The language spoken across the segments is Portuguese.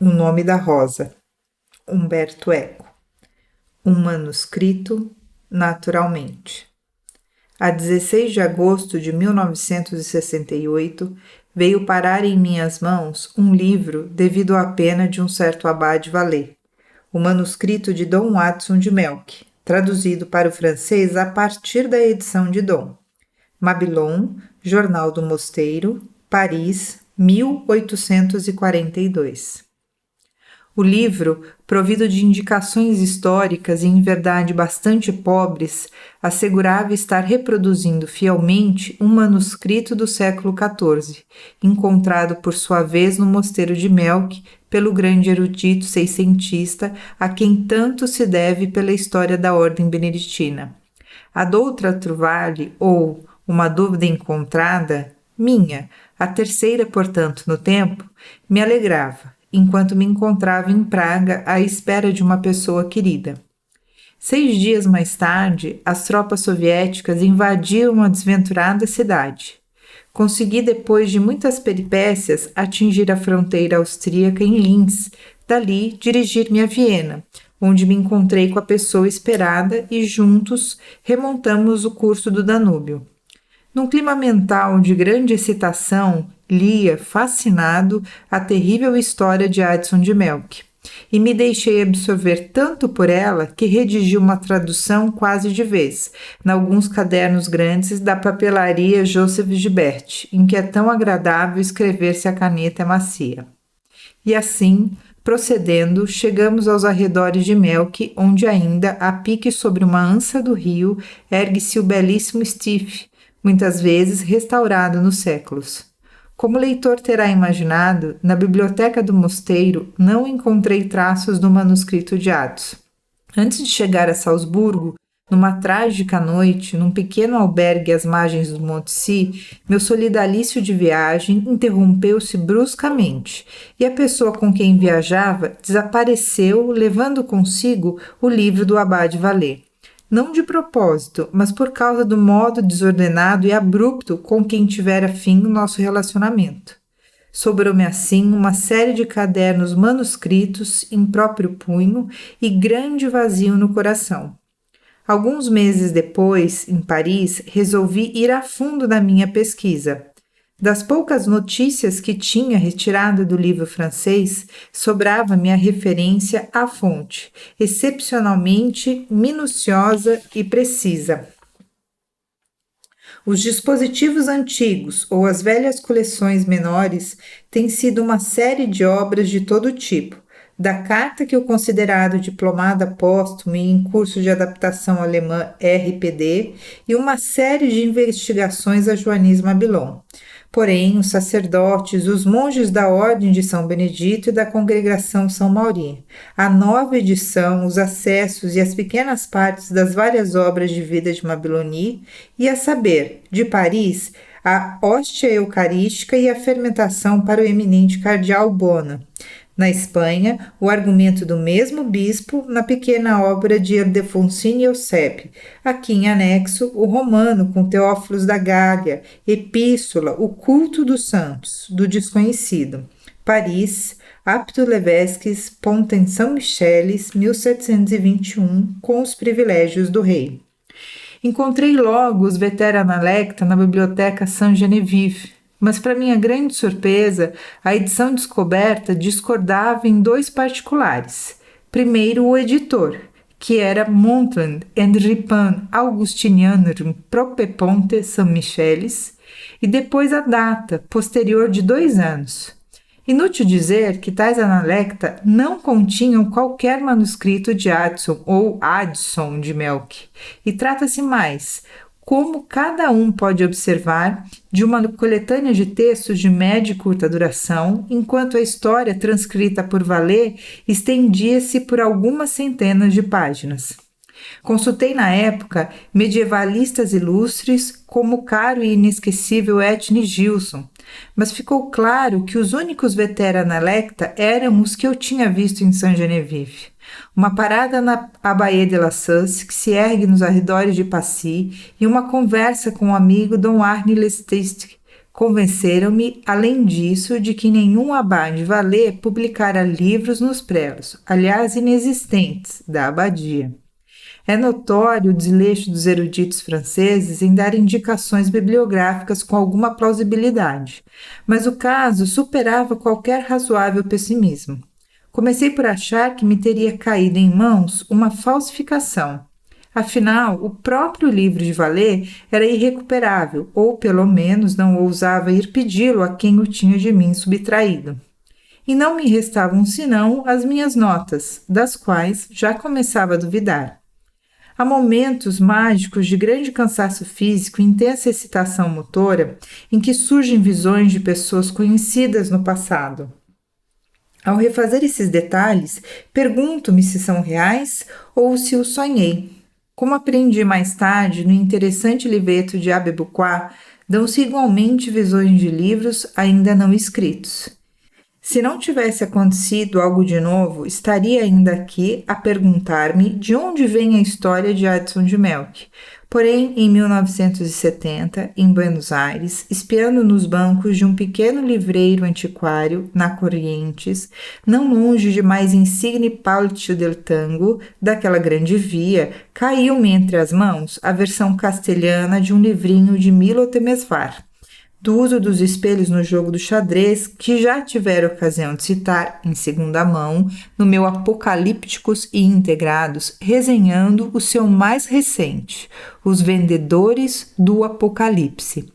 O Nome da Rosa, Humberto Eco. Um manuscrito, naturalmente. A 16 de agosto de 1968, veio parar em minhas mãos um livro devido à pena de um certo abade Vallée, o manuscrito de Dom Watson de Melk, traduzido para o francês a partir da edição de Dom. Mabillon, Jornal do Mosteiro, Paris, 1842. O livro, provido de indicações históricas e em verdade bastante pobres, assegurava estar reproduzindo fielmente um manuscrito do século XIV, encontrado por sua vez no mosteiro de Melk pelo grande erudito seiscentista a quem tanto se deve pela história da ordem beneditina. A doutra Trouvaille, ou Uma Dúvida Encontrada, minha, a terceira, portanto, no tempo, me alegrava, enquanto me encontrava em Praga à espera de uma pessoa querida. 6 dias mais tarde, as tropas soviéticas invadiram a desventurada cidade. Consegui, depois de muitas peripécias, atingir a fronteira austríaca em Linz, dali dirigir-me a Viena, onde me encontrei com a pessoa esperada e juntos remontamos o curso do Danúbio. Num clima mental de grande excitação, lia, fascinado, a terrível história de Addison de Melk, e me deixei absorver tanto por ela que redigi uma tradução quase de vez, em alguns cadernos grandes da papelaria Joseph Gilbert, em que é tão agradável escrever se a caneta é macia. E assim, procedendo, chegamos aos arredores de Melk, onde ainda, a pique sobre uma ança do rio, ergue-se o belíssimo Stift, muitas vezes restaurado nos séculos. Como o leitor terá imaginado, na biblioteca do mosteiro não encontrei traços do manuscrito de Addison. Antes de chegar a Salzburgo, numa trágica noite, num pequeno albergue às margens do Monte Si, meu solidalício de viagem interrompeu-se bruscamente e a pessoa com quem viajava desapareceu, levando consigo o livro do abade Vallée. Não de propósito, mas por causa do modo desordenado e abrupto com quem tivera fim o nosso relacionamento. Sobrou-me assim uma série de cadernos manuscritos em próprio punho e grande vazio no coração. Alguns meses depois, em Paris, resolvi ir a fundo na minha pesquisa. Das poucas notícias que tinha retirado do livro francês, sobrava-me a referência à fonte, excepcionalmente minuciosa e precisa. Os dispositivos antigos ou as velhas coleções menores têm sido uma série de obras de todo tipo, da carta que o considerado diplomado póstumo e em curso de adaptação alemã RPD e uma série de investigações a Joannis Mabillon. Porém, os sacerdotes, os monges da Ordem de São Benedito e da Congregação São Mauri, a nova edição, os acessos e as pequenas partes das várias obras de vida de Mabilloni, e a saber, de Paris, a hóstia eucarística e a fermentação para o eminente cardeal Bona. Na Espanha, o argumento do mesmo bispo na pequena obra de Ildefonsine e Eusébio, aqui em anexo o romano com Teófilos da Gália, Epístola, o culto dos santos, do desconhecido. Paris, Apto Levesques, Ponten São Michelis, 1721, com os privilégios do rei. Encontrei logo os Veterana Lecta na biblioteca Saint-Geneviève, mas para minha grande surpresa, a edição descoberta discordava em 2 particulares. Primeiro, o editor, que era Montland and Ripon Augustinianum Propeponte São Michelis, e depois a data, posterior de 2 anos. Inútil dizer que tais analecta não continham qualquer manuscrito de Addison ou Addison de Melk, e trata-se mais, como cada um pode observar, de uma coletânea de textos de média e curta duração, enquanto a história transcrita por Vallée estendia-se por algumas centenas de páginas. Consultei na época medievalistas ilustres como o caro e inesquecível Etienne Gilson, mas ficou claro que os únicos veterana lecta eram os que eu tinha visto em Saint-Geneviève. Uma parada na Abaie de la Sauce, que se ergue nos arredores de Passy, e uma conversa com o amigo Dom Arne Lesteste, Convenceram-me, além disso, de que nenhum abade valê publicara livros nos prédios, aliás inexistentes, da abadia. É notório o desleixo dos eruditos franceses em dar indicações bibliográficas com alguma plausibilidade, mas o caso superava qualquer razoável pessimismo. Comecei por achar que me teria caído em mãos uma falsificação. Afinal, o próprio livro de Vallée era irrecuperável, ou pelo menos não ousava ir pedi-lo a quem o tinha de mim subtraído. E não me restavam senão as minhas notas, das quais já começava a duvidar. Há momentos mágicos de grande cansaço físico e intensa excitação motora em que surgem visões de pessoas conhecidas no passado. Ao refazer esses detalhes, pergunto-me se são reais ou se os sonhei. Como aprendi mais tarde no interessante livreto de Abebuquá, dão-se igualmente visões de livros ainda não escritos. Se não tivesse acontecido algo de novo, estaria ainda aqui a perguntar-me de onde vem a história de Hudson de Melk. Porém, em 1970, em Buenos Aires, espiando nos bancos de um pequeno livreiro antiquário, na Corrientes, não longe de mais insigne Pálcio del Tango, daquela grande via, caiu-me entre as mãos a versão castelhana de um livrinho de Milo Temesvar, do uso dos espelhos no jogo do xadrez, que já tivera ocasião de citar em segunda mão no meu Apocalípticos e Integrados, resenhando o seu mais recente, Os Vendedores do Apocalipse.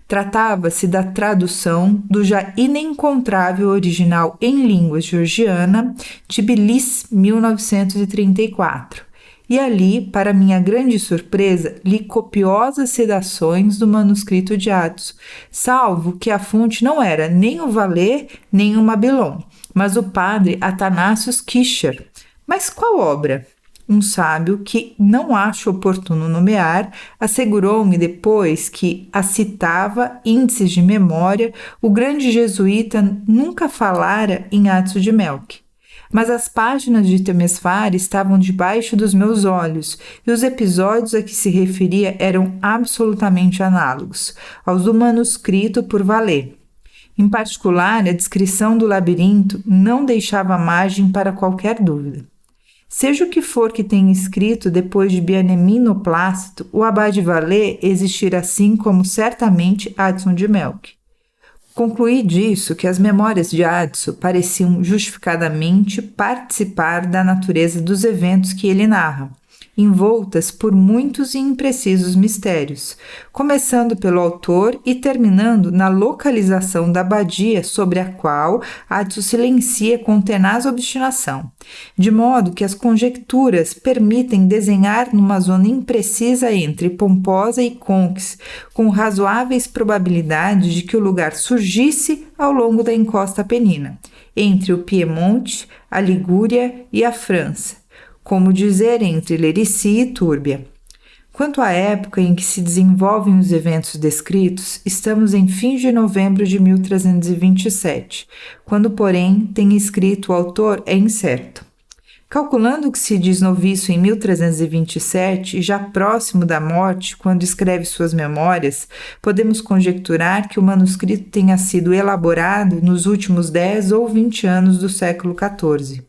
Tratava-se da tradução do já inencontrável original em língua georgiana, Tbilisi, 1934. E ali, para minha grande surpresa, li copiosas sedações do manuscrito de Atos, salvo que a fonte não era nem o Vallée nem o Mabilon, mas o padre Athanasius Kircher. Mas qual obra? Um sábio, que não acho oportuno nomear, assegurou-me depois que a citava índices de memória, o grande jesuíta nunca falara em Atos de Melk. Mas as páginas de Temesvar estavam debaixo dos meus olhos e os episódios a que se referia eram absolutamente análogos aos do manuscrito por Vallée. Em particular, a descrição do labirinto não deixava margem para qualquer dúvida. Seja o que for que tenha escrito depois de Bianemino Plácido, o abade Vallée existira assim como certamente Hudson de Melk. Concluí disso que as memórias de Adso pareciam justificadamente participar da natureza dos eventos que ele narra, envoltas por muitos e imprecisos mistérios, começando pelo autor e terminando na localização da abadia sobre a qual Adso silencia com tenaz obstinação, de modo que as conjecturas permitem desenhar numa zona imprecisa entre Pomposa e Conques, com razoáveis probabilidades de que o lugar surgisse ao longo da encosta apenina, entre o Piemonte, a Ligúria e a França, como dizer entre Lerici e Túrbia. Quanto à época em que se desenvolvem os eventos descritos, estamos em fins de novembro de 1327, quando, porém, tem escrito o autor é incerto. Calculando que se diz noviço em 1327, já próximo da morte, quando escreve suas memórias, podemos conjecturar que o manuscrito tenha sido elaborado nos últimos 10 ou 20 anos do século XIV.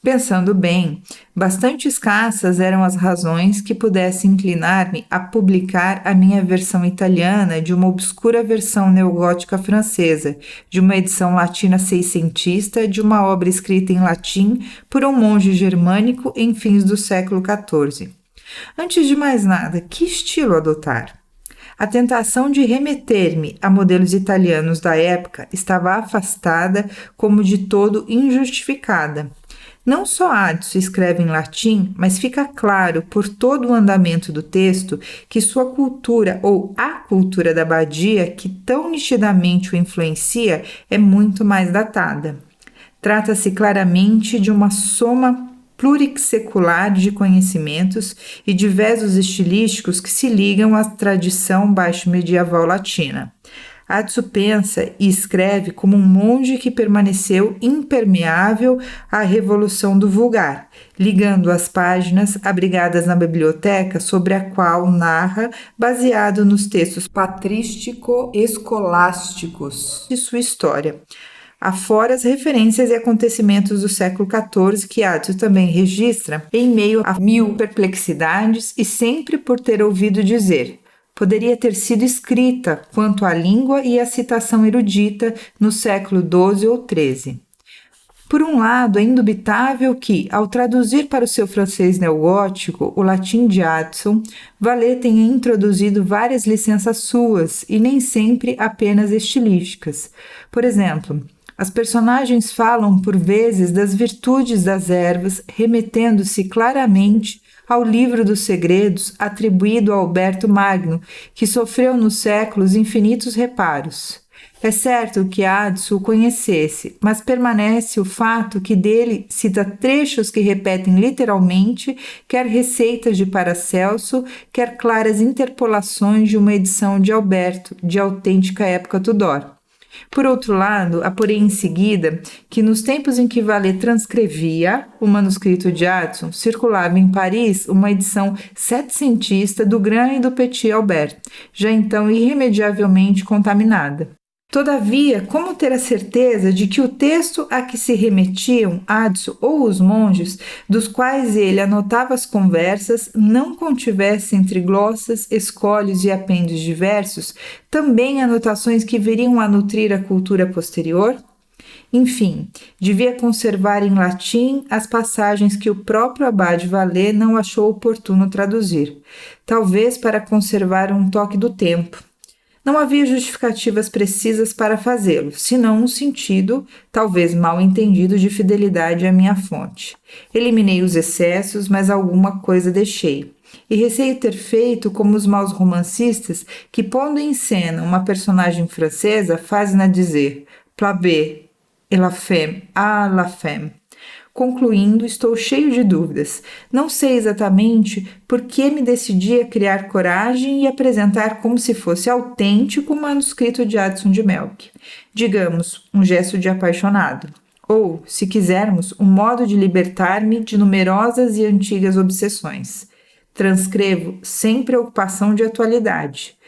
Pensando bem, bastante escassas eram as razões que pudessem inclinar-me a publicar a minha versão italiana de uma obscura versão neogótica francesa, de uma edição latina seiscentista de uma obra escrita em latim por um monge germânico em fins do século XIV. Antes de mais nada, que estilo adotar? A tentação de remeter-me a modelos italianos da época estava afastada como de todo injustificada. Não só Adso escreve em latim, mas fica claro por todo o andamento do texto que sua cultura ou a cultura da abadia que tão nitidamente o influencia é muito mais datada. Trata-se claramente de uma soma plurixecular de conhecimentos e diversos estilísticos que se ligam à tradição baixo-medieval latina. Adso pensa e escreve como um monge que permaneceu impermeável à revolução do vulgar, ligando as páginas abrigadas na biblioteca sobre a qual narra, baseado nos textos patrístico-escolásticos de sua história, afora as referências e acontecimentos do século XIV que Adso também registra em meio a mil perplexidades e sempre por ter ouvido dizer. Poderia ter sido escrita quanto à língua e à citação erudita no século XII ou XIII. Por um lado, é indubitável que, ao traduzir para o seu francês neogótico o latim de Adso, Vallée tenha introduzido várias licenças suas e nem sempre apenas estilísticas. Por exemplo, as personagens falam por vezes das virtudes das ervas, remetendo-se claramente ao Livro dos Segredos atribuído a Alberto Magno, que sofreu nos séculos infinitos reparos. É certo que Adso o conhecesse, mas permanece o fato que dele cita trechos que repetem literalmente, quer receitas de Paracelso, quer claras interpolações de uma edição de Alberto, de autêntica época Tudor. Por outro lado, apurei em seguida que nos tempos em que Vallée transcrevia o manuscrito de Adso, circulava em Paris uma edição setecentista do Grand e do Petit Albert, já então irremediavelmente contaminada. Todavia, como ter a certeza de que o texto a que se remetiam Adso ou os monges, dos quais ele anotava as conversas, não contivesse entre glossas, escolhos e apêndios diversos, também anotações que viriam a nutrir a cultura posterior? Enfim, devia conservar em latim as passagens que o próprio abade Vallée não achou oportuno traduzir, talvez para conservar um toque do tempo. Não havia justificativas precisas para fazê-lo, senão um sentido, talvez mal entendido, de fidelidade à minha fonte. Eliminei os excessos, mas alguma coisa deixei. E receio ter feito como os maus romancistas que, pondo em cena uma personagem francesa, fazem-na dizer «Plabé, et la femme, ah, la femme». Concluindo, estou cheio de dúvidas. Não sei exatamente por que me decidi a criar coragem e apresentar como se fosse autêntico o manuscrito de Adson de Melk. Digamos, um gesto de apaixonado. Ou, se quisermos, um modo de libertar-me de numerosas e antigas obsessões. Transcrevo sem preocupação de atualidade.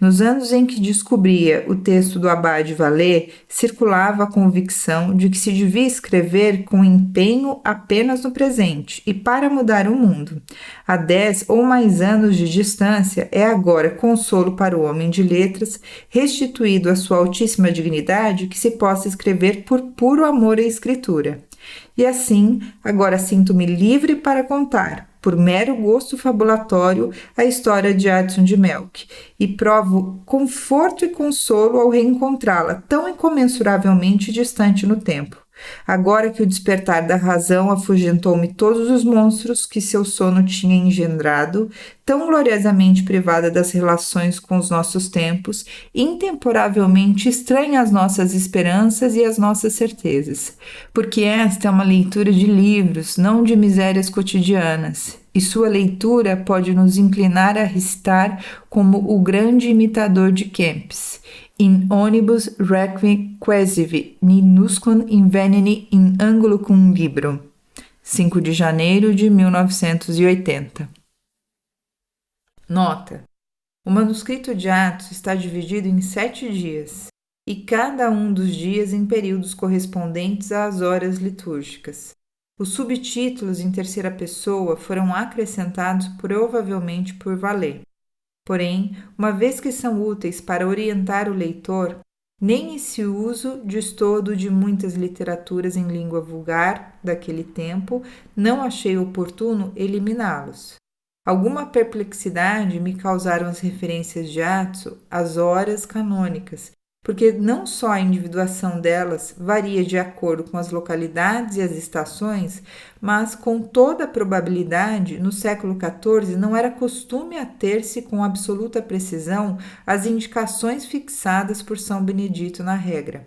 Nos anos em que descobria o texto do abade Vallée, circulava a convicção de que se devia escrever com empenho apenas no presente e para mudar o mundo. Há 10 ou mais anos de distância, é agora consolo para o homem de letras, restituído à sua altíssima dignidade, que se possa escrever por puro amor à escritura. E assim, agora sinto-me livre para contar, por mero gosto fabulatório, a história de Adson de Melk, e provo conforto e consolo ao reencontrá-la, tão incomensuravelmente distante no tempo. Agora que o despertar da razão afugentou-me todos os monstros que seu sono tinha engendrado, tão gloriosamente privada das relações com os nossos tempos, intemporavelmente estranha às nossas esperanças e às nossas certezas, porque esta é uma leitura de livros, não de misérias cotidianas, e sua leitura pode nos inclinar a recitar como o grande imitador de Kempis, in onibus requiem quaesivi, minusquam inveneni in angulo cum libro. 5 de janeiro de 1980. Nota: o manuscrito de Atos está dividido em 7 dias, e cada um dos dias em períodos correspondentes às horas litúrgicas. Os subtítulos em terceira pessoa foram acrescentados provavelmente por Vallée. Porém, uma vez que são úteis para orientar o leitor, nem esse uso distodo de muitas literaturas em língua vulgar daquele tempo não achei oportuno eliminá-los. Alguma perplexidade me causaram as referências de Adso às horas canônicas, porque não só a individuação delas varia de acordo com as localidades e as estações, mas com toda a probabilidade, no século XIV não era costume ater-se com absoluta precisão às indicações fixadas por São Benedito na regra.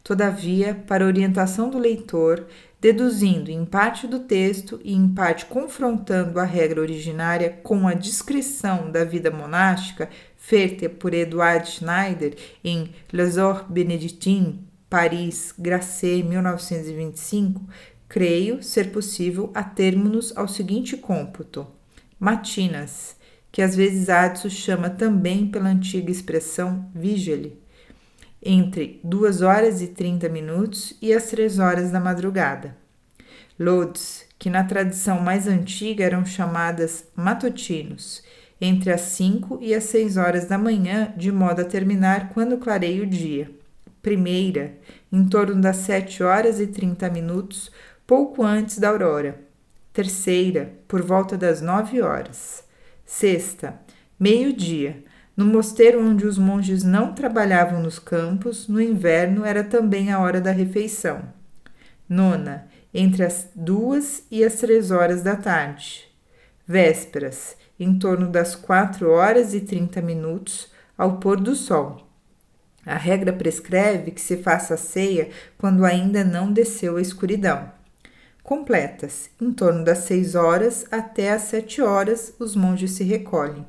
Todavia, para orientação do leitor, deduzindo em parte do texto e em parte confrontando a regra originária com a descrição da vida monástica feita por Eduard Schneider em Les Ordres Benedictines, Paris, Grasset, 1925, creio ser possível atermos-nos ao seguinte cômputo: matinas, que às vezes Addison chama também pela antiga expressão vigile, entre 2 horas e 30 minutos e as 3 horas da madrugada. Laudes, que na tradição mais antiga eram chamadas matutinos, entre as 5 e as 6 horas da manhã, de modo a terminar quando clareia o dia. Primeira, em torno das 7 horas e 30 minutos, pouco antes da aurora. Terceira, por volta das 9 horas. Sexta, meio-dia, no mosteiro onde os monges não trabalhavam nos campos, no inverno era também a hora da refeição. Nona, entre as 2 e as 3 horas da tarde. Vésperas, em torno das 4 horas e 30 minutos, ao pôr do sol. A regra prescreve que se faça a ceia quando ainda não desceu a escuridão. Completas, em torno das 6 horas até as 7 horas, os monges se recolhem.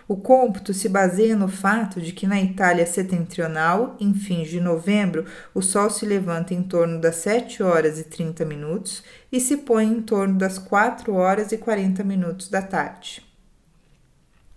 O cômputo se baseia no fato de que na Itália setentrional, em fins de novembro, o sol se levanta em torno das 7 horas e 30 minutos e se põe em torno das 4 horas e 40 minutos da tarde.